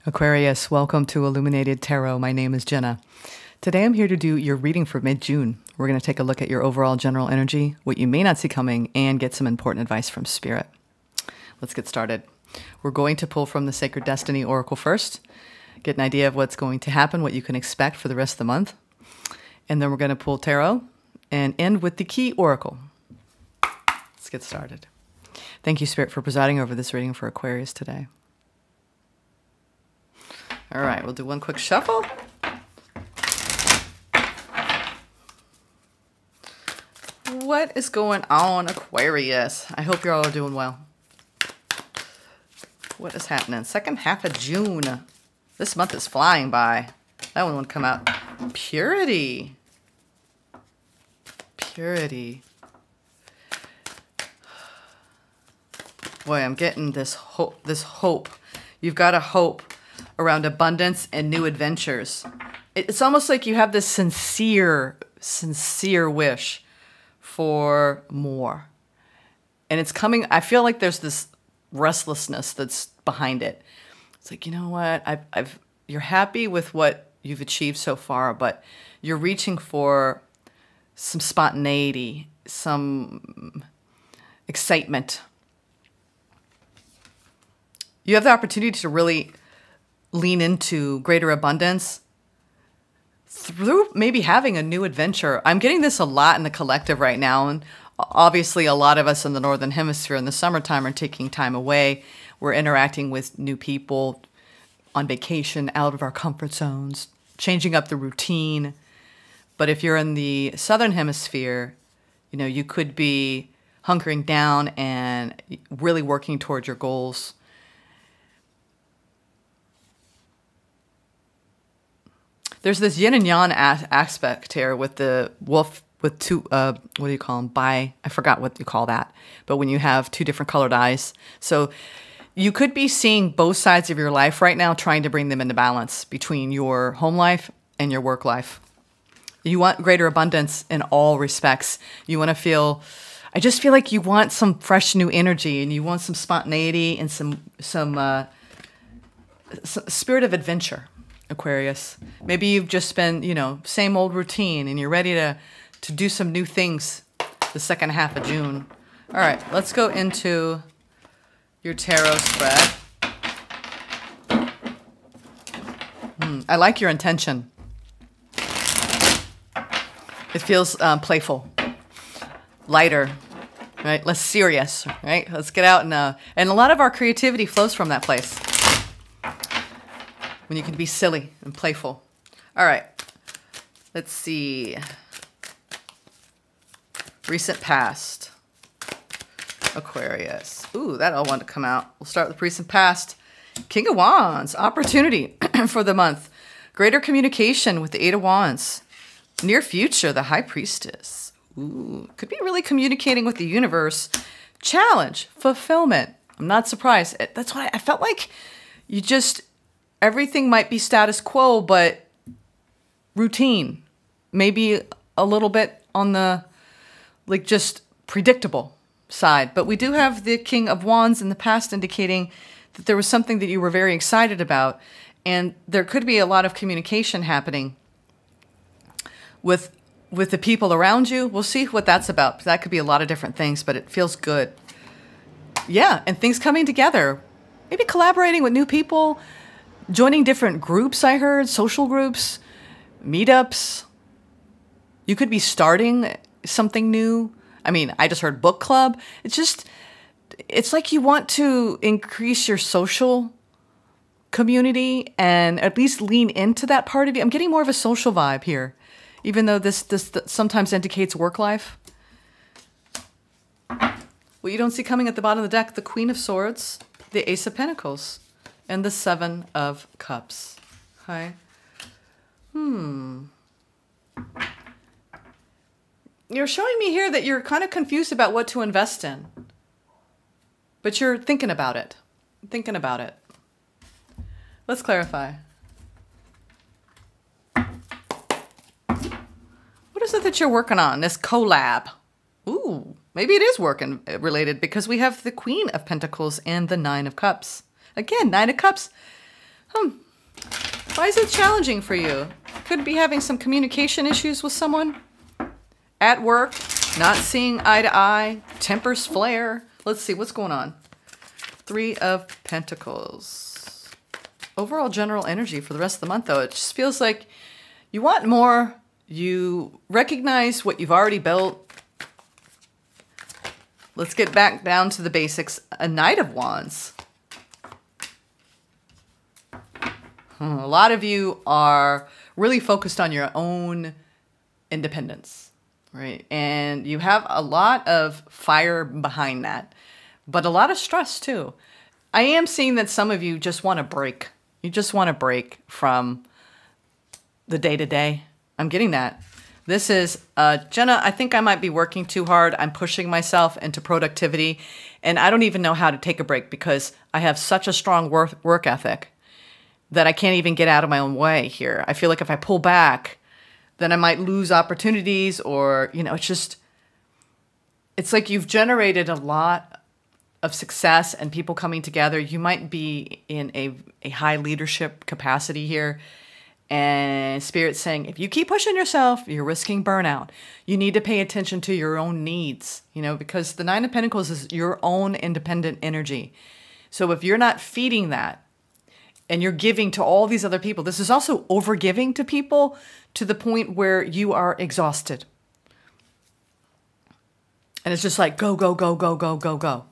Aquarius, welcome to Illuminated Tarot. My name is Jenna. Today I'm here to do your reading for mid-June. We're going to take a look at your overall general energy, what you may not see coming, and get some important advice from Spirit. Let's get started. We're going to pull from the Sacred Destiny Oracle first, get an idea of what's going to happen, what you can expect for the rest of the month. And then we're going to pull Tarot and end with the Key Oracle. Let's get started. Thank you, Spirit, for presiding over this reading for Aquarius today. All right, we'll do one quick shuffle. What is going on, Aquarius? I hope you're all doing well. What is happening? Second half of June. This month is flying by. That one would come out. Purity. Purity. Boy, I'm getting this hope. You've got a hope around abundance and new adventures. It's almost like you have this sincere wish for more. And it's coming, I feel like there's this restlessness that's behind it. It's like, you know what, you're happy with what you've achieved so far, but you're reaching for some spontaneity, some excitement. You have the opportunity to really lean into greater abundance through maybe having a new adventure. I'm getting this a lot in the collective right now. And obviously a lot of us in the Northern Hemisphere in the summertime are taking time away. We're interacting with new people on vacation, out of our comfort zones, changing up the routine. But if you're in the Southern Hemisphere, you know, you could be hunkering down and really working towards your goals. There's this yin and yang aspect here with the wolf with two, what do you call them? I forgot what you call that. But when you have two different colored eyes. So you could be seeing both sides of your life right now, trying to bring them into balance between your home life and your work life. You want greater abundance in all respects. You want to feel, I just feel like you want some fresh new energy and you want some spontaneity and some spirit of adventure. Aquarius. Maybe you've just been, you know, same old routine and you're ready to do some new things the second half of June. All right, let's go into your tarot spread. I like your intention. It feels playful, lighter, right? Less serious, right? Let's get out and a lot of our creativity flows from that place. When you can be silly and playful. All right, let's see. Recent past, Aquarius. Ooh, that all wanted to come out. We'll start with recent past. King of Wands, opportunity for the month. Greater communication with the Eight of Wands. Near future, the High Priestess. Ooh, could be really communicating with the universe. Challenge, fulfillment. I'm not surprised. That's why I felt like you just, everything might be status quo, but routine. Maybe a little bit on the, like, just predictable side. But we do have the King of Wands in the past indicating that there was something that you were very excited about. And there could be a lot of communication happening with the people around you. We'll see what that's about. That could be a lot of different things, but it feels good. Yeah, and things coming together. Maybe collaborating with new people. Joining different groups, I heard, social groups, meetups. You could be starting something new. I mean, I just heard book club. It's like you want to increase your social community and at least lean into that part of you. I'm getting more of a social vibe here, even though this sometimes indicates work life. What you don't see coming at the bottom of the deck, the Queen of Swords, the Ace of Pentacles, and the Seven of Cups. Okay. You're showing me here that you're kind of confused about what to invest in. But you're thinking about it. Thinking about it. Let's clarify. What is it that you're working on? This collab. Ooh, maybe it is working related because we have the Queen of Pentacles and the Nine of Cups. Again, Nine of Cups. Why is it challenging for you? Could be having some communication issues with someone. At work, not seeing eye to eye, tempers flare. Let's see, what's going on? 3 of Pentacles. Overall general energy for the rest of the month, though. It just feels like you want more. You recognize what you've already built. Let's get back down to the basics. A Knight of Wands. A lot of you are really focused on your own independence, right? And you have a lot of fire behind that, but a lot of stress too. I am seeing that some of you just want to break. You just want to break from the day-to-day. I'm getting that. This is, Jenna, I think I might be working too hard. I'm pushing myself into productivity, and I don't even know how to take a break because I have such a strong work ethic that I can't even get out of my own way here. I feel like if I pull back, then I might lose opportunities, or, you know, it's like you've generated a lot of success and people coming together. You might be in a high leadership capacity here. And Spirit's saying, if you keep pushing yourself, you're risking burnout. You need to pay attention to your own needs, you know, because the 9 of Pentacles is your own independent energy. So if you're not feeding that, and you're giving to all these other people, this is also overgiving to people to the point where you are exhausted. And it's just like, go, go, go, go, go, go, go.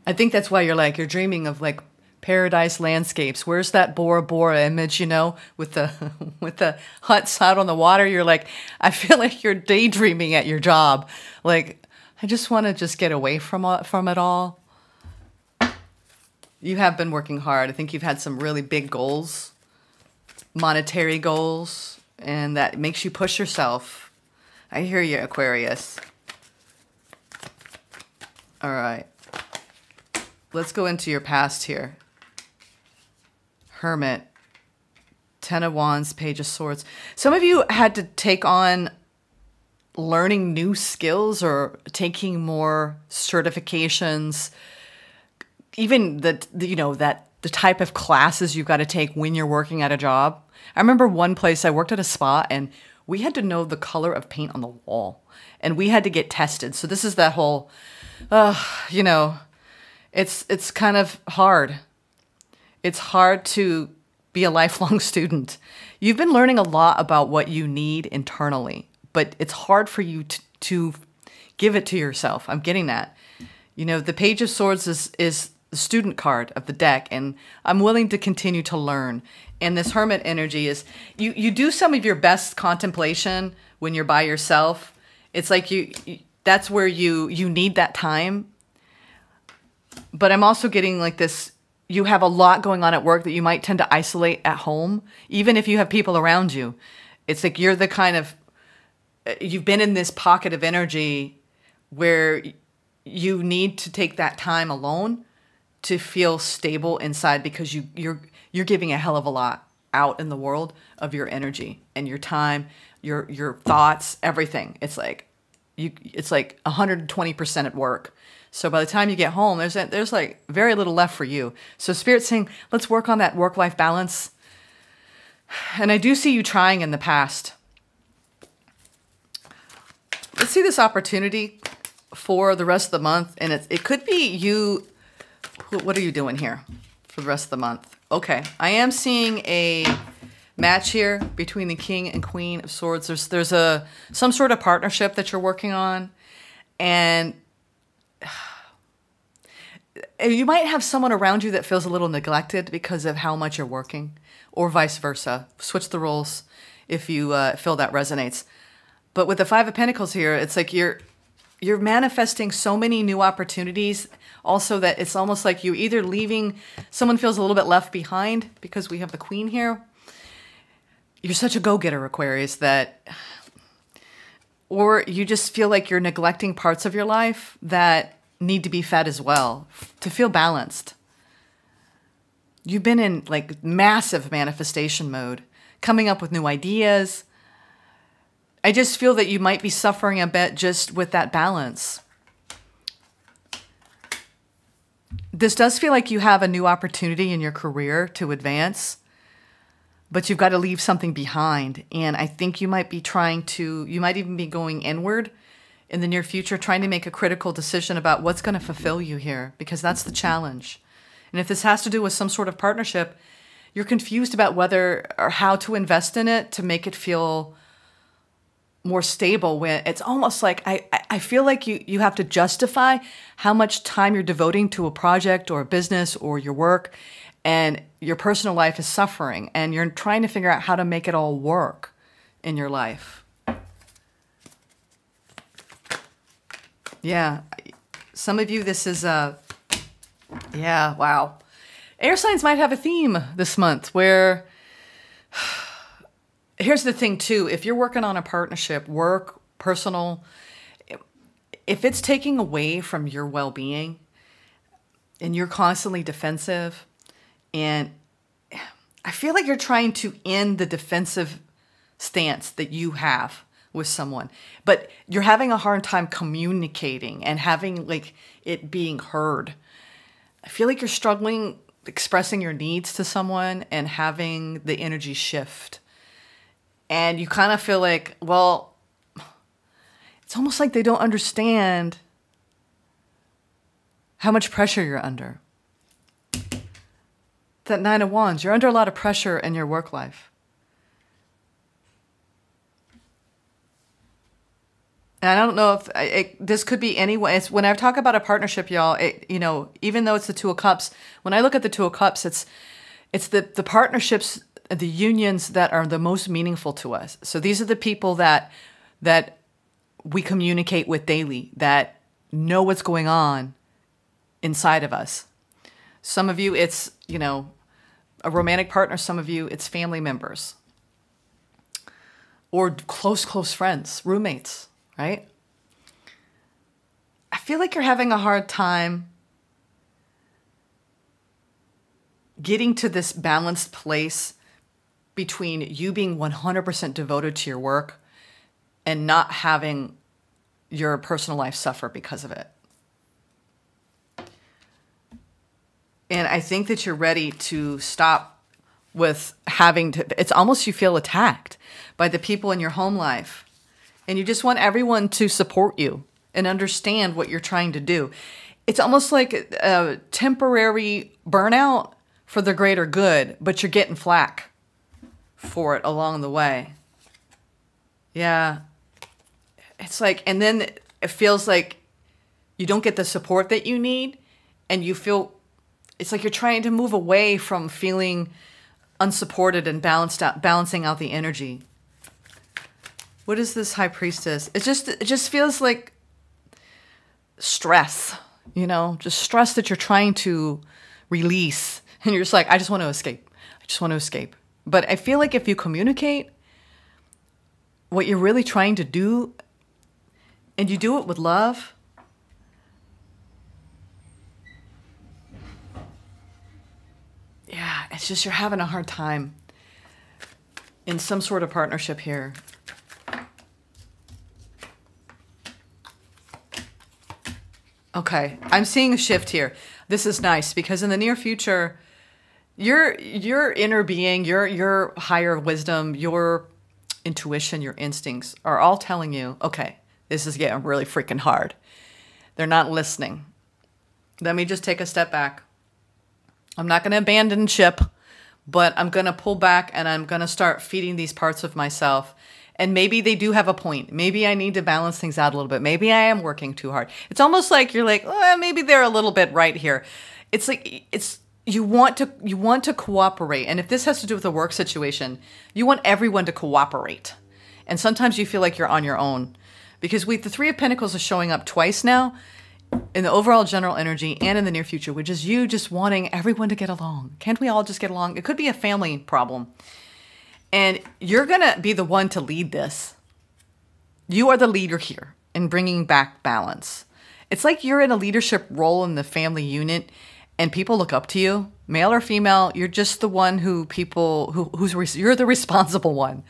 I think that's why you're dreaming of like paradise landscapes. Where's that Bora Bora image, you know, with the huts out on the water? You're like, I feel like you're daydreaming at your job. Like, I just want to just get away from it all. You have been working hard. I think you've had some really big goals, monetary goals, and that makes you push yourself. I hear you, Aquarius. All right. Let's go into your past here. Hermit, 10 of Wands, Page of Swords. Some of you had to take on learning new skills or taking more certifications. Even the type of classes you've got to take when you're working at a job. I remember one place I worked at a spa and we had to know the color of paint on the wall and we had to get tested. So this is that whole, you know, it's kind of hard. It's hard to be a lifelong student. You've been learning a lot about what you need internally, but it's hard for you to give it to yourself. I'm getting that. You know, the Page of Swords is the student card of the deck, and I'm willing to continue to learn. And this Hermit energy is, you do some of your best contemplation when you're by yourself. It's like that's where you need that time. But I'm also getting like this, you have a lot going on at work that you might tend to isolate at home, even if you have people around you. It's like you're the kind of, you've been in this pocket of energy where you need to take that time alone to feel stable inside, because you're giving a hell of a lot out in the world of your energy and your time, your thoughts, everything. It's like 120% at work. So by the time you get home, there's like very little left for you. So Spirit's saying, let's work on that work-life balance. And I do see you trying in the past. Let's see this opportunity for the rest of the month. And it could be you. What are you doing here for the rest of the month? Okay, I am seeing a match here between the King and Queen of Swords. There's some sort of partnership that you're working on, and you might have someone around you that feels a little neglected because of how much you're working, or vice versa. Switch the roles if you feel that resonates. But with the 5 of Pentacles here, it's like you're manifesting so many new opportunities. Also, that it's almost like you're either leaving, someone feels a little bit left behind because we have the Queen here. You're such a go-getter, Aquarius, that, or you just feel like you're neglecting parts of your life that need to be fed as well to feel balanced. You've been in like massive manifestation mode, coming up with new ideas. I just feel that you might be suffering a bit just with that balance. This does feel like you have a new opportunity in your career to advance. but you've got to leave something behind. And I think you might be you might even be going inward in the near future, trying to make a critical decision about what's going to fulfill you here, because that's the challenge. And if this has to do with some sort of partnership, you're confused about whether or how to invest in it to make it feel more stable, when it's almost like I feel like you have to justify how much time you're devoting to a project or a business or your work, and your personal life is suffering, and you're trying to figure out how to make it all work in your life. Yeah. Some of you, this is yeah, wow. Air signs might have a theme this month where, here's the thing too, if you're working on a partnership, work, personal, if it's taking away from your well-being and you're constantly defensive, and I feel like you're trying to end the defensive stance that you have with someone, but you're having a hard time communicating and having like it being heard. I feel like you're struggling expressing your needs to someone and having the energy shift. And you kind of feel like, well, it's almost like they don't understand how much pressure you're under. That Nine of Wands, you're under a lot of pressure in your work life. And I don't know if this could be anyway. It's when I talk about a partnership, y'all, you know, even though it's the Two of Cups, when I look at the Two of Cups, it's the partnerships, the unions that are the most meaningful to us. So these are the people that we communicate with daily, that know what's going on inside of us. Some of you, it's, you know, a romantic partner. Some of you, it's family members or close friends, roommates. Right? I feel like you're having a hard time getting to this balanced place between you being 100% devoted to your work and not having your personal life suffer because of it. And I think that you're ready to stop with having to, it's almost you feel attacked by the people in your home life. And you just want everyone to support you and understand what you're trying to do. It's almost like a temporary burnout for the greater good, but you're getting flack for it along the way. Yeah. It's like, and then it feels like you don't get the support that you need, and you feel, it's like you're trying to move away from feeling unsupported and balancing out the energy. What is this High Priestess? It just feels like stress, you know, just stress that you're trying to release. And you're just like, I just want to escape. I just want to escape. But I feel like if you communicate what you're really trying to do, and you do it with love, yeah, it's just you're having a hard time in some sort of partnership here. Okay, I'm seeing a shift here. This is nice because in the near future, your inner being, your higher wisdom, your intuition, your instincts are all telling you, okay, this is getting really freaking hard. They're not listening. Let me just take a step back. I'm not going to abandon ship, but I'm going to pull back and I'm going to start feeding these parts of myself. And maybe they do have a point. Maybe I need to balance things out a little bit. Maybe I am working too hard. It's almost like you're like, oh, maybe they're a little bit right here. It's like you want to cooperate. And if this has to do with a work situation, you want everyone to cooperate. And sometimes you feel like you're on your own, because the Three of Pentacles is showing up twice now in the overall general energy and in the near future, which is you just wanting everyone to get along. Can't we all just get along? It could be a family problem. And you're going to be the one to lead this. You are the leader here in bringing back balance. It's like you're in a leadership role in the family unit and people look up to you, male or female. You're just the one you're the responsible one.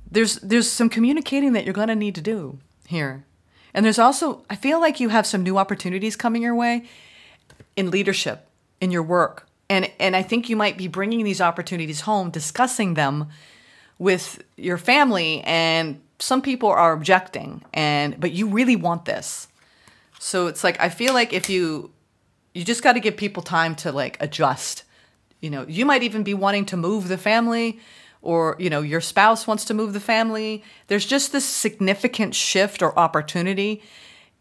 There's some communicating that you're going to need to do here. And there's also, I feel like you have some new opportunities coming your way in leadership, in your work, And I think you might be bringing these opportunities home, discussing them with your family, and some people are objecting, but you really want this. So it's like, I feel like if you just got to give people time to like adjust. You know, you might even be wanting to move the family, or, you know, your spouse wants to move the family. There's just this significant shift or opportunity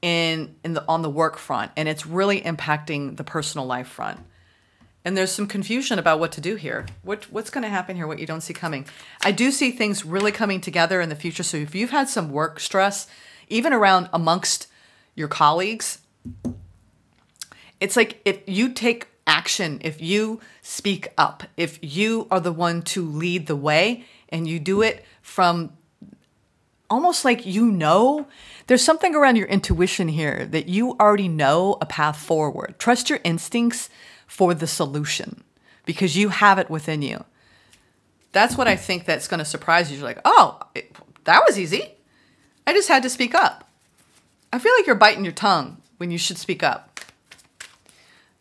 on the work front, and it's really impacting the personal life front. And there's some confusion about what to do here. What's going to happen here, what you don't see coming. I do see things really coming together in the future. So if you've had some work stress, even around amongst your colleagues, it's like if you take action, if you speak up, if you are the one to lead the way, and you do it from almost like, you know, there's something around your intuition here that you already know a path forward. Trust your instincts for the solution, because you have it within you. That's what I think that's going to surprise you. You're like, oh, that was easy. I just had to speak up. I feel like you're biting your tongue when you should speak up.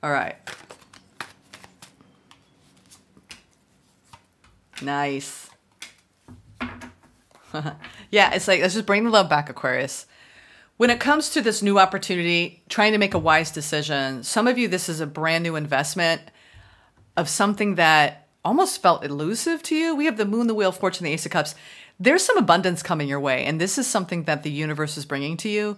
All right. Nice. Yeah, it's like, let's just bring the love back, Aquarius. When it comes to this new opportunity, trying to make a wise decision, some of you, this is a brand new investment of something that almost felt elusive to you. We have the Moon, the Wheel of Fortune, the Ace of Cups. There's some abundance coming your way, and this is something that the universe is bringing to you.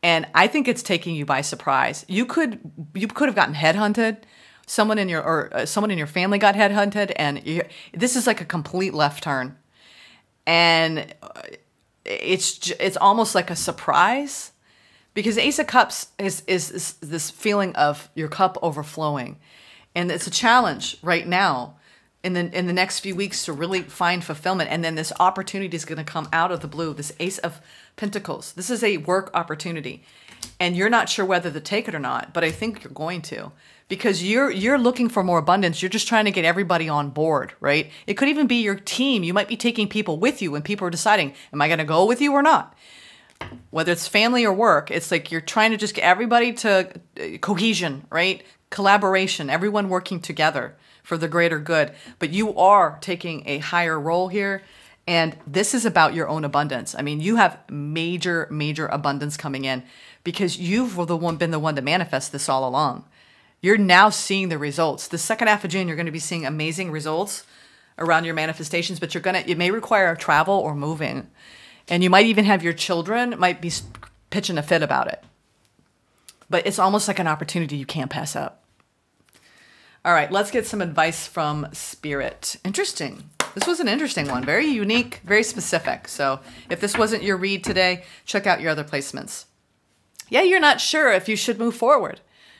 And I think it's taking you by surprise. You could have gotten headhunted. Someone in your family got headhunted, and this is like a complete left turn. And it's almost like a surprise, because Ace of Cups is this feeling of your cup overflowing, and it's a challenge right now in the next few weeks to really find fulfillment. And then this opportunity is going to come out of the blue. This Ace of Pentacles. This is a work opportunity, and you're not sure whether to take it or not, but I think you're going to, because you're looking for more abundance. You're just trying to get everybody on board, right? It could even be your team. You might be taking people with you, and people are deciding, am I going to go with you or not? Whether it's family or work, it's like you're trying to just get everybody to cohesion, right? Collaboration, everyone working together for the greater good. But you are taking a higher role here, and this is about your own abundance. I mean, you have major, major abundance coming in, because you've been the one to manifest this all along. You're now seeing the results. The second half of June, you're going to be seeing amazing results around your manifestations, but it may require travel or moving. And you might even have your children might be pitching a fit about it. But it's almost like an opportunity you can't pass up. All right, let's get some advice from Spirit. Interesting. This was an interesting one. Very unique, very specific. So if this wasn't your read today, check out your other placements. Yeah, you're not sure if you should move forward.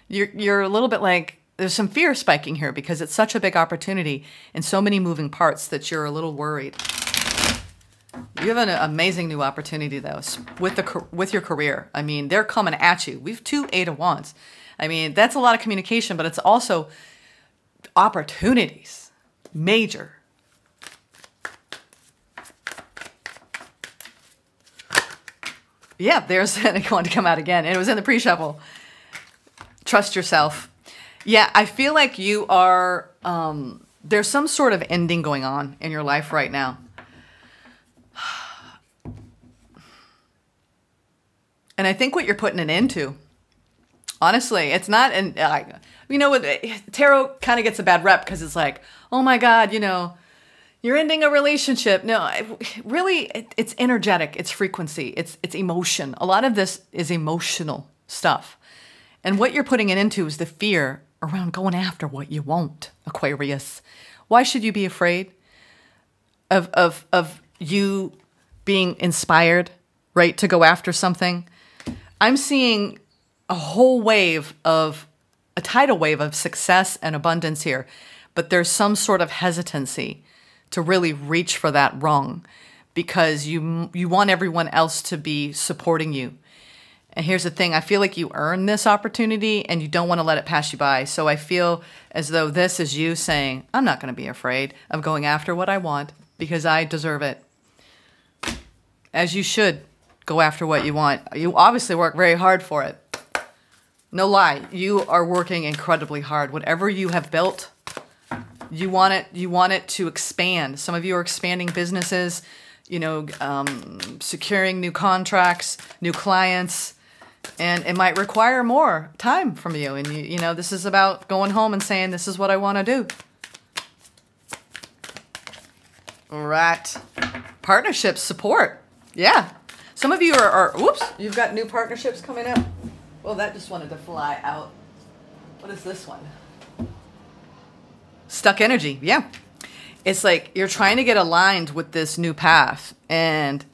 You're a little bit like, there's some fear spiking here, because it's such a big opportunity and so many moving parts that you're a little worried. You have an amazing new opportunity, though, with your career. I mean, they're coming at you. We've 2 Eight of Wands. I mean, that's a lot of communication, but it's also opportunities. Major. Yeah, there's going to come out again. And it was in the pre-shuffle. Trust yourself. Yeah, I feel like you are, there's some sort of ending going on in your life right now. And I think what you're putting it into, honestly, it's not, you know, tarot kind of gets a bad rep because it's like, oh my God, you know, you're ending a relationship. No, really, it's energetic. It's frequency. It's emotion. A lot of this is emotional stuff. And what you're putting it into is the fear around going after what you want, Aquarius. Why should you be afraid of you being inspired, right, to go after something? I'm seeing a tidal wave of success and abundance here, but there's some sort of hesitancy to really reach for that rung, because you want everyone else to be supporting you. And here's the thing, I feel like you earned this opportunity and you don't want to let it pass you by. So I feel as though this is you saying, I'm not going to be afraid of going after what I want because I deserve it. As you should go after what you want. You obviously work very hard for it. No lie, you are working incredibly hard. Whatever you have built, You want it to expand. Some of you are expanding businesses, you know, securing new contracts, new clients, and it might require more time from you. And you know, this is about going home and saying, this is what I want to do. All right. Partnerships, support. Yeah. Some of you are whoops, you've got new partnerships coming up. Well, that just wanted to fly out. What is this one? Stuck energy. Yeah. It's like you're trying to get aligned with this new path, and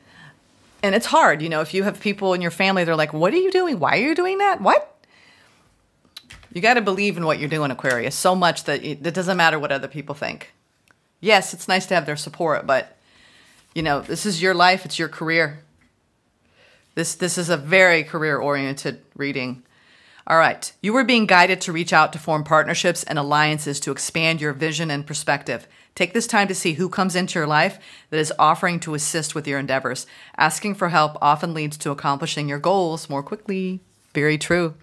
it's hard. You know, if you have people in your family, they're like, what are you doing? Why are you doing that? What? You got to believe in what you're doing, Aquarius, so much that it doesn't matter what other people think. Yes, it's nice to have their support, but, you know, this is your life. It's your career. This is a very career-oriented reading. All right. You are being guided to reach out to form partnerships and alliances to expand your vision and perspective. Take this time to see who comes into your life that is offering to assist with your endeavors. Asking for help often leads to accomplishing your goals more quickly. Very true.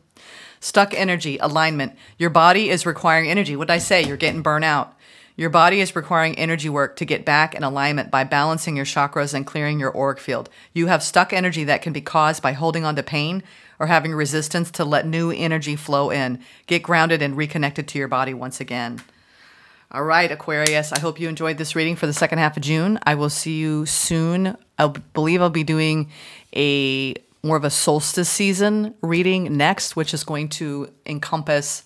Stuck energy, alignment. Your body is requiring energy. What did I say? You're getting burnt out. Your body is requiring energy work to get back in alignment by balancing your chakras and clearing your auric field. You have stuck energy that can be caused by holding on to pain or having resistance to let new energy flow in. Get grounded and reconnected to your body once again. All right, Aquarius, I hope you enjoyed this reading for the second half of June. I will see you soon. I believe I'll be doing more of a solstice season reading next, which is going to encompass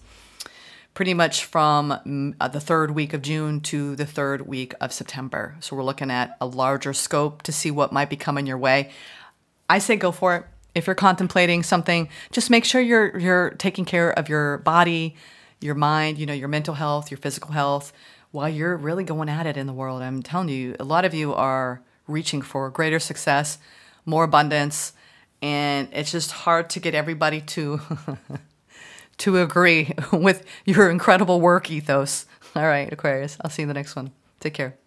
pretty much from the third week of June to the third week of September. So we're looking at a larger scope to see what might be coming your way. I say go for it. If you're contemplating something, just make sure you're taking care of your body, your mind, you know, your mental health, your physical health, while you're really going at it in the world. I'm telling you, a lot of you are reaching for greater success, more abundance, and it's just hard to get everybody to to agree with your incredible work ethos. All right, Aquarius, I'll see you in the next one. Take care.